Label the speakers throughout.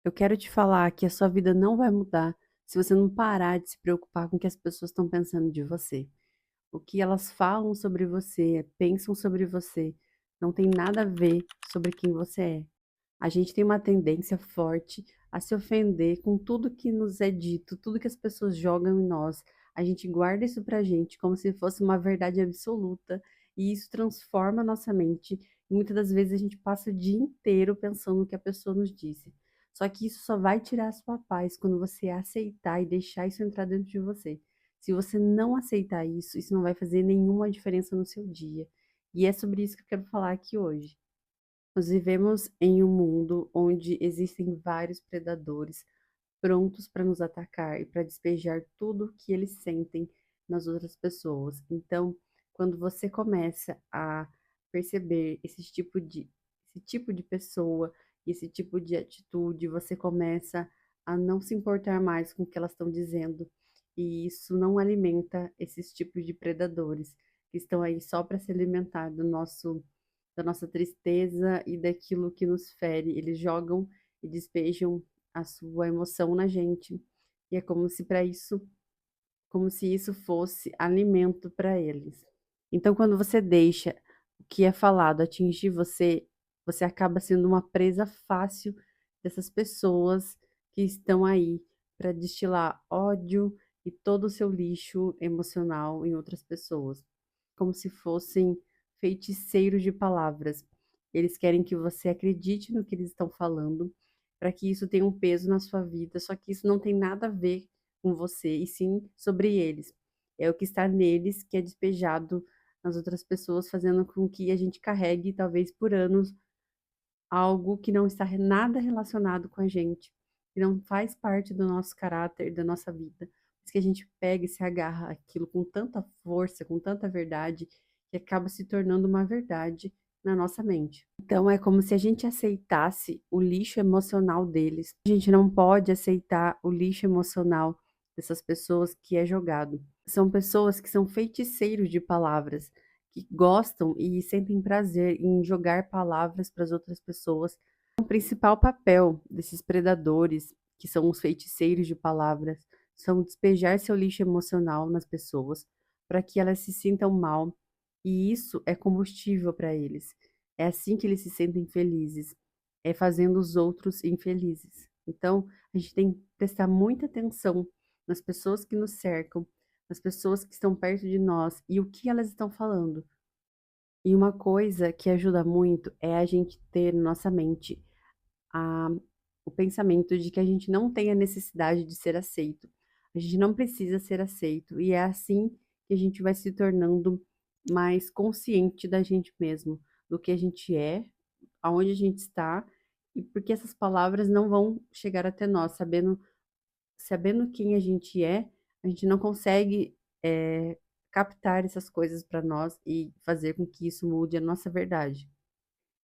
Speaker 1: Eu quero te falar que a sua vida não vai mudar se você não parar de se preocupar com o que as pessoas estão pensando de você. O que elas falam sobre você, pensam sobre você, não tem nada a ver sobre quem você é. A gente tem uma tendência forte a se ofender com tudo que nos é dito, tudo que as pessoas jogam em nós. A gente guarda isso pra gente como se fosse uma verdade absoluta, e isso transforma a nossa mente. E muitas das vezes a gente passa o dia inteiro pensando no que a pessoa nos disse. Só que isso só vai tirar a sua paz quando você aceitar e deixar isso entrar dentro de você. Se você não aceitar isso, isso não vai fazer nenhuma diferença no seu dia. E é sobre isso que eu quero falar aqui hoje. Nós vivemos em um mundo onde existem vários predadores prontos para nos atacar e para despejar tudo que eles sentem nas outras pessoas. Então, quando você começa a perceber esse tipo de pessoa, esse tipo de atitude, você começa a não se importar mais com o que elas estão dizendo. E isso não alimenta esses tipos de predadores que estão aí só para se alimentar da nossa tristeza e daquilo que nos fere. Eles jogam e despejam a sua emoção na gente. E é como se para isso, como se isso fosse alimento para eles. Então, quando você deixa o que é falado atingir você, você acaba sendo uma presa fácil dessas pessoas que estão aí para destilar ódio e todo o seu lixo emocional em outras pessoas, como se fossem feiticeiros de palavras. Eles querem que você acredite no que eles estão falando, para que isso tenha um peso na sua vida, só que isso não tem nada a ver com você, e sim sobre eles. É o que está neles que é despejado nas outras pessoas, fazendo com que a gente carregue, talvez por anos, algo que não está nada relacionado com a gente, que não faz parte do nosso caráter, da nossa vida, mas que a gente pega e se agarra àquilo com tanta força, com tanta verdade, que acaba se tornando uma verdade na nossa mente. Então é como se a gente aceitasse o lixo emocional deles. A gente não pode aceitar o lixo emocional dessas pessoas que é jogado. São pessoas que são feiticeiros de palavras, que gostam e sentem prazer em jogar palavras para as outras pessoas. O principal papel desses predadores, que são os feiticeiros de palavras, são despejar seu lixo emocional nas pessoas para que elas se sintam mal, e isso é combustível para eles. É assim que eles se sentem felizes, é fazendo os outros infelizes. Então, a gente tem que prestar muita atenção nas pessoas que nos cercam, nas pessoas que estão perto de nós e o que elas estão falando. E uma coisa que ajuda muito é a gente ter na nossa mente a o pensamento de que a gente não tem a necessidade de ser aceito. A gente não precisa ser aceito, e é assim que a gente vai se tornando mais consciente da gente mesmo, do que a gente é, aonde a gente está, e porque essas palavras não vão chegar até nós, sabendo quem a gente é, a gente não consegue, captar essas coisas para nós e fazer com que isso mude a nossa verdade.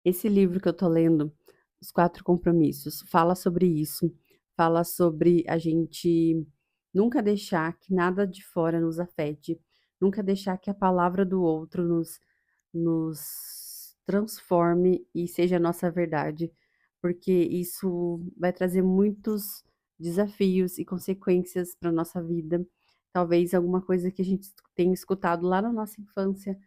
Speaker 1: Esse livro que eu tô lendo, Os Quatro Compromissos, fala sobre isso, fala sobre a gente nunca deixar que nada de fora nos afete, nunca deixar que a palavra do outro nos transforme e seja a nossa verdade, porque isso vai trazer muitos desafios e consequências para nossa vida. Talvez alguma coisa que a gente tenha escutado lá na nossa infância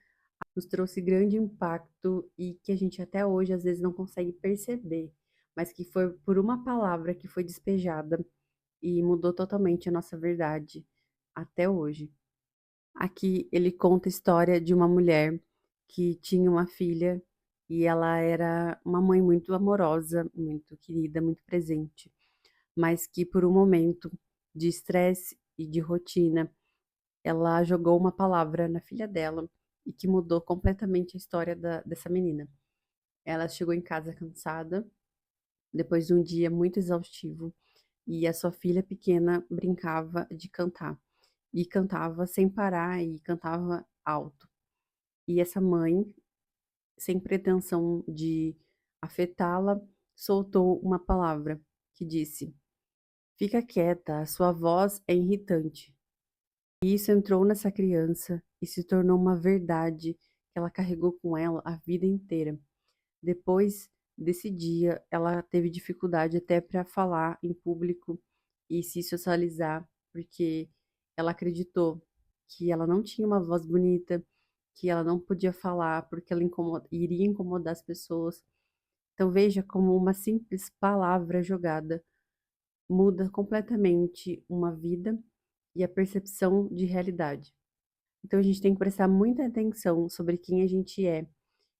Speaker 1: nos trouxe grande impacto e que a gente até hoje às vezes não consegue perceber, mas que foi por uma palavra que foi despejada e mudou totalmente a nossa verdade até hoje. Aqui ele conta a história de uma mulher que tinha uma filha e ela era uma mãe muito amorosa, muito querida, muito presente, mas que por um momento de estresse e de rotina, ela jogou uma palavra na filha dela e que mudou completamente a história dessa menina. Ela chegou em casa cansada, depois de um dia muito exaustivo, e a sua filha pequena brincava de cantar. E cantava sem parar e cantava alto. E essa mãe, sem pretensão de afetá-la, soltou uma palavra que disse: Fica quieta, a sua voz é irritante. E isso entrou nessa criança e se tornou uma verdade que ela carregou com ela a vida inteira. Depois desse dia, ela teve dificuldade até para falar em público e se socializar, porque ela acreditou que ela não tinha uma voz bonita, que ela não podia falar porque ela iria incomodar as pessoas. Então veja como uma simples palavra jogada muda completamente uma vida e a percepção de realidade. Então a gente tem que prestar muita atenção sobre quem a gente é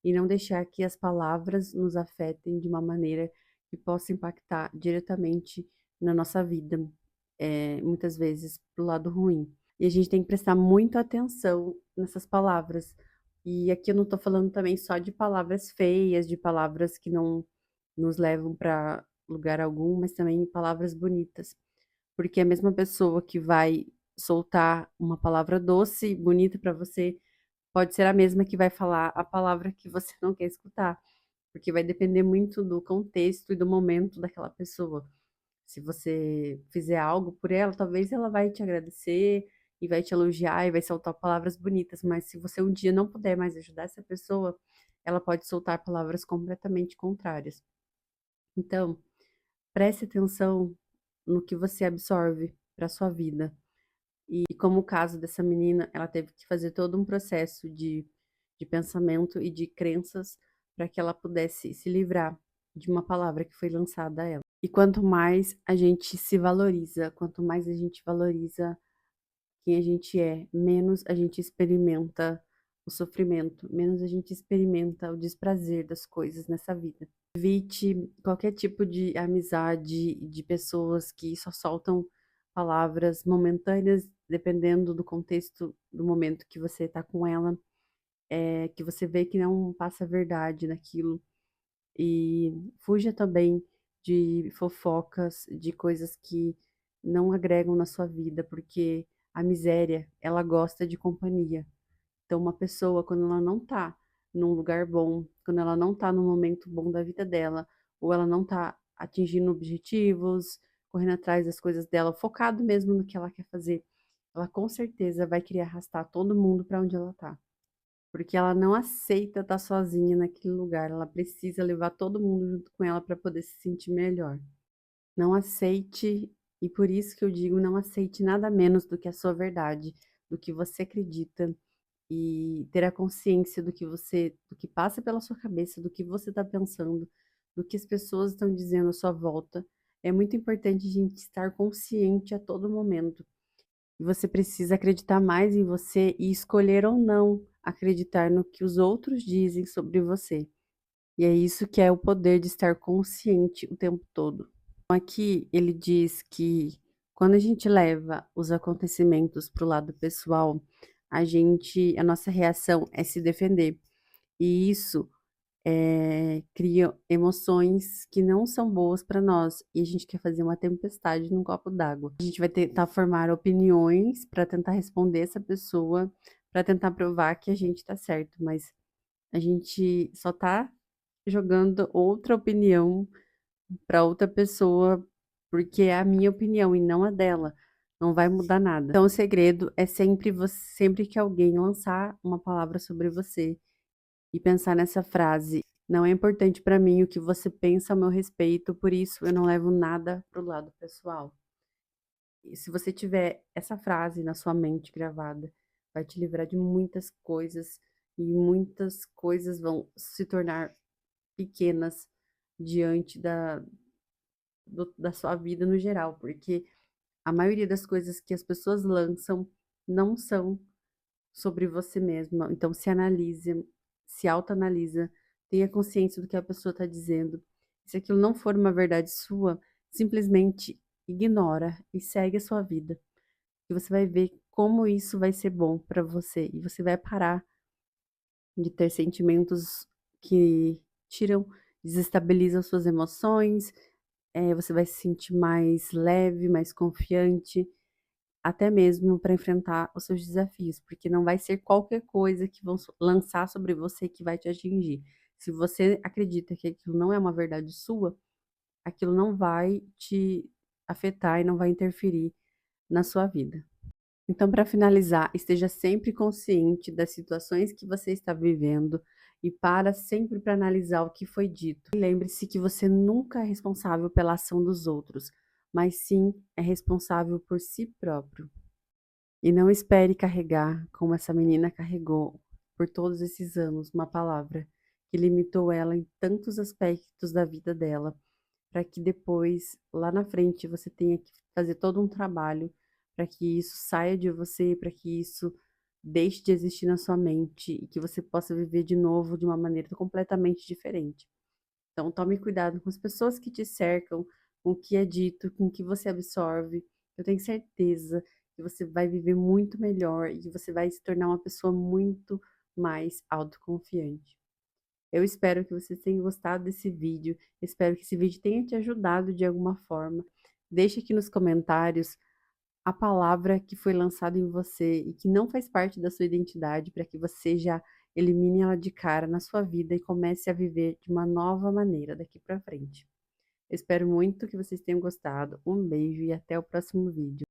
Speaker 1: e não deixar que as palavras nos afetem de uma maneira que possa impactar diretamente na nossa vida, muitas vezes pro lado ruim. E a gente tem que prestar muita atenção nessas palavras. E aqui eu não estou falando também só de palavras feias, de palavras que não nos levam para lugar algum, mas também palavras bonitas. Porque a mesma pessoa que vai soltar uma palavra doce e bonita para você, pode ser a mesma que vai falar a palavra que você não quer escutar, porque vai depender muito do contexto e do momento daquela pessoa. Se você fizer algo por ela, talvez ela vai te agradecer e vai te elogiar e vai soltar palavras bonitas, mas se você um dia não puder mais ajudar essa pessoa, ela pode soltar palavras completamente contrárias. Então, preste atenção no que você absorve para sua vida. E como o caso dessa menina, ela teve que fazer todo um processo de pensamento e de crenças para que ela pudesse se livrar de uma palavra que foi lançada a ela. E quanto mais a gente se valoriza, quanto mais a gente valoriza quem a gente é, menos a gente experimenta o sofrimento, menos a gente experimenta o desprazer das coisas nessa vida. Evite qualquer tipo de amizade de pessoas que só soltam palavras momentâneas, dependendo do contexto do momento que você está com ela, que você vê que não passa verdade naquilo. E fuja também de fofocas, de coisas que não agregam na sua vida, porque a miséria, ela gosta de companhia. Então, uma pessoa, quando ela não tá num lugar bom, quando ela não tá num momento bom da vida dela, ou ela não tá atingindo objetivos, correndo atrás das coisas dela, focado mesmo no que ela quer fazer, ela com certeza vai querer arrastar todo mundo para onde ela tá. Porque ela não aceita estar sozinha naquele lugar, ela precisa levar todo mundo junto com ela para poder se sentir melhor. Não aceite, e por isso que eu digo, não aceite nada menos do que a sua verdade, do que você acredita e ter a consciência do que passa pela sua cabeça, do que você está pensando, do que as pessoas estão dizendo à sua volta. É muito importante a gente estar consciente a todo momento. E você precisa acreditar mais em você e escolher ou não acreditar no que os outros dizem sobre você. E é isso que é o poder de estar consciente o tempo todo. Aqui ele diz que quando a gente leva os acontecimentos para o lado pessoal, a nossa reação é se defender. E isso cria emoções que não são boas para nós. E a gente quer fazer uma tempestade num copo d'água. A gente vai tentar formar opiniões para tentar responder essa pessoa, para tentar provar que a gente está certo, mas a gente só está jogando outra opinião para outra pessoa, porque é a minha opinião e não a dela. Não vai mudar nada. Então, o segredo é sempre você, sempre que alguém lançar uma palavra sobre você e pensar nessa frase: não é importante para mim o que você pensa a meu respeito, por isso eu não levo nada pro lado pessoal. E se você tiver essa frase na sua mente gravada, vai te livrar de muitas coisas e muitas coisas vão se tornar pequenas diante da sua vida no geral, porque a maioria das coisas que as pessoas lançam não são sobre você mesma. Então, se analise, se autoanalisa, tenha consciência do que a pessoa está dizendo. Se aquilo não for uma verdade sua, simplesmente ignora e segue a sua vida. E você vai ver como isso vai ser bom para você. E você vai parar de ter sentimentos que tiram, desestabilizam suas emoções. Você vai se sentir mais leve, mais confiante, até mesmo para enfrentar os seus desafios, porque não vai ser qualquer coisa que vão lançar sobre você que vai te atingir. Se você acredita que aquilo não é uma verdade sua, aquilo não vai te afetar e não vai interferir na sua vida. Então, para finalizar, esteja sempre consciente das situações que você está vivendo e para sempre para analisar o que foi dito. E lembre-se que você nunca é responsável pela ação dos outros, mas sim é responsável por si próprio. E não espere carregar, como essa menina carregou por todos esses anos, uma palavra que limitou ela em tantos aspectos da vida dela, para que depois, lá na frente, você tenha que fazer todo um trabalho para que isso saia de você, para que isso deixe de existir na sua mente e que você possa viver de novo de uma maneira completamente diferente. Então, tome cuidado com as pessoas que te cercam, com o que é dito, com o que você absorve. Eu tenho certeza que você vai viver muito melhor e que você vai se tornar uma pessoa muito mais autoconfiante. Eu espero que vocês tenham gostado desse vídeo. Espero que esse vídeo tenha te ajudado de alguma forma. Deixe aqui nos comentários a palavra que foi lançada em você e que não faz parte da sua identidade, para que você já elimine ela de cara na sua vida e comece a viver de uma nova maneira daqui para frente. Eu espero muito que vocês tenham gostado. Um beijo e até o próximo vídeo.